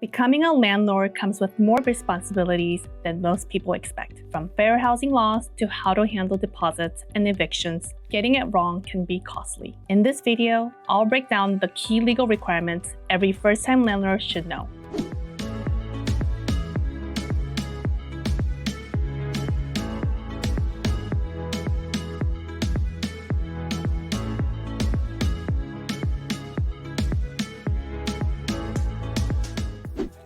Becoming a landlord comes with more responsibilities than most people expect. From fair housing laws to how to handle deposits and evictions, getting it wrong can be costly. In this video, I'll break down the key legal requirements every first-time landlord should know.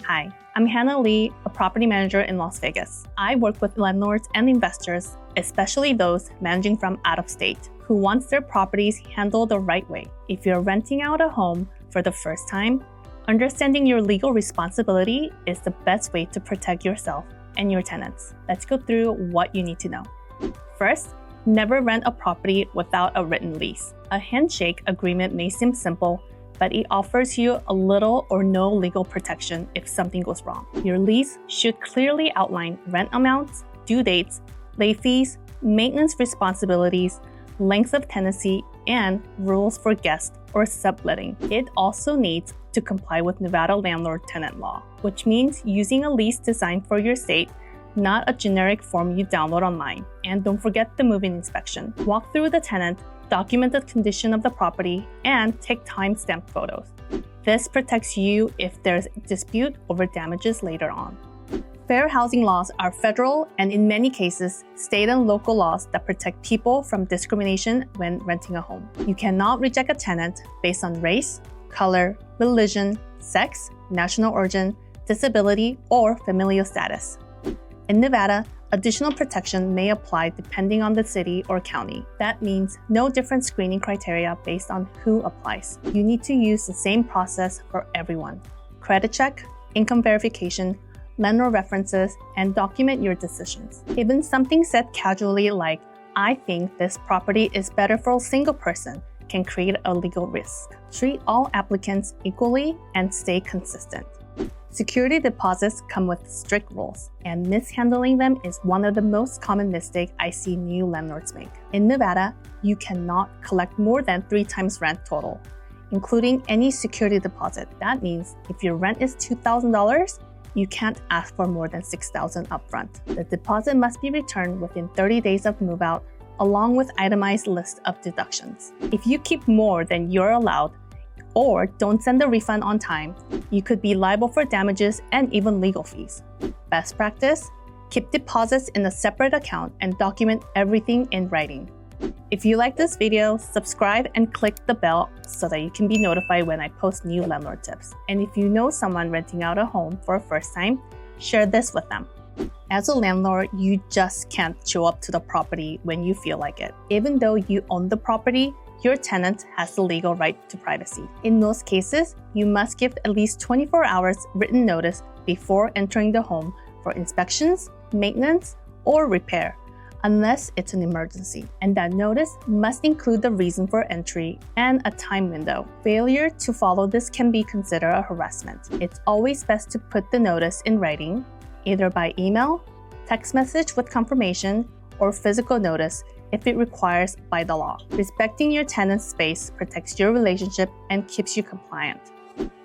Hi, I'm Hannah Lee, a property manager in Las Vegas. I work with landlords and investors, especially those managing from out of state, who wants their properties handled the right way. If you're renting out a home for the first time, understanding your legal responsibility is the best way to protect yourself and your tenants. Let's go through what you need to know. First, never rent a property without a written lease. A handshake agreement may seem simple, but it offers you a little or no legal protection if something goes wrong. Your lease should clearly outline rent amounts, due dates, late fees, maintenance responsibilities, length of tenancy, and rules for guest or subletting. It also needs to comply with Nevada landlord-tenant law, which means using a lease designed for your state, not a generic form you download online. And don't forget the move-in inspection. Walk through the tenant, document the condition of the property, and take time-stamped photos. This protects you if there's a dispute over damages later on. Fair housing laws are federal and, in many cases, state and local laws that protect people from discrimination when renting a home. You cannot reject a tenant based on race, color, religion, sex, national origin, disability, or familial status. In Nevada, additional protection may apply depending on the city or county. That means no different screening criteria based on who applies. You need to use the same process for everyone. Credit check, income verification, landlord references, and document your decisions. Even something said casually like, "I think this property is better for a single person," can create a legal risk. Treat all applicants equally and stay consistent. Security deposits come with strict rules, and mishandling them is one of the most common mistakes I see new landlords make. In Nevada, you cannot collect more than 3 times rent total, including any security deposit. That means if your rent is $2,000, you can't ask for more than $6,000 upfront. The deposit must be returned within 30 days of move-out, along with itemized list of deductions. If you keep more than you're allowed, or don't send the refund on time, you could be liable for damages and even legal fees. Best practice: keep deposits in a separate account and document everything in writing. If you like this video, subscribe and click the bell so that you can be notified when I post new landlord tips. And if you know someone renting out a home for a first time, share this with them. As a landlord, you just can't show up to the property when you feel like it. Even though you own the property, your tenant has the legal right to privacy. In most cases, you must give at least 24 hours written notice before entering the home for inspections, maintenance, or repair, unless it's an emergency. And that notice must include the reason for entry and a time window. Failure to follow this can be considered a harassment. It's always best to put the notice in writing, either by email, text message with confirmation, or physical notice if it requires by the law. Respecting your tenant's space protects your relationship and keeps you compliant.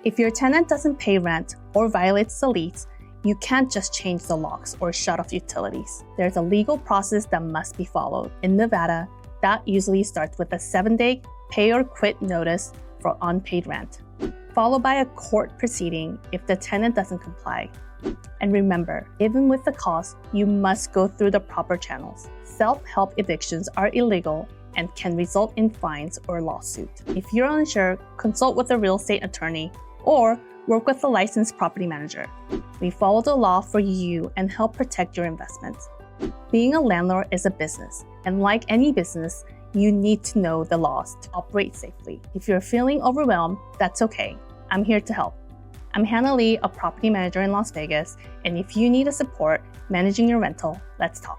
If your tenant doesn't pay rent or violates the lease, you can't just change the locks or shut off utilities. There's a legal process that must be followed. In Nevada, that usually starts with a 7-day pay or quit notice for unpaid rent, followed by a court proceeding if the tenant doesn't comply. And remember, even with the cost, you must go through the proper channels. Self-help evictions are illegal and can result in fines or lawsuit. If you're unsure, consult with a real estate attorney or work with a licensed property manager. We follow the law for you and help protect your investments. Being a landlord is a business, and like any business, you need to know the laws to operate safely. If you're feeling overwhelmed, that's okay. I'm here to help. I'm Hannah Lee, a property manager in Las Vegas, and if you need a support managing your rental, let's talk.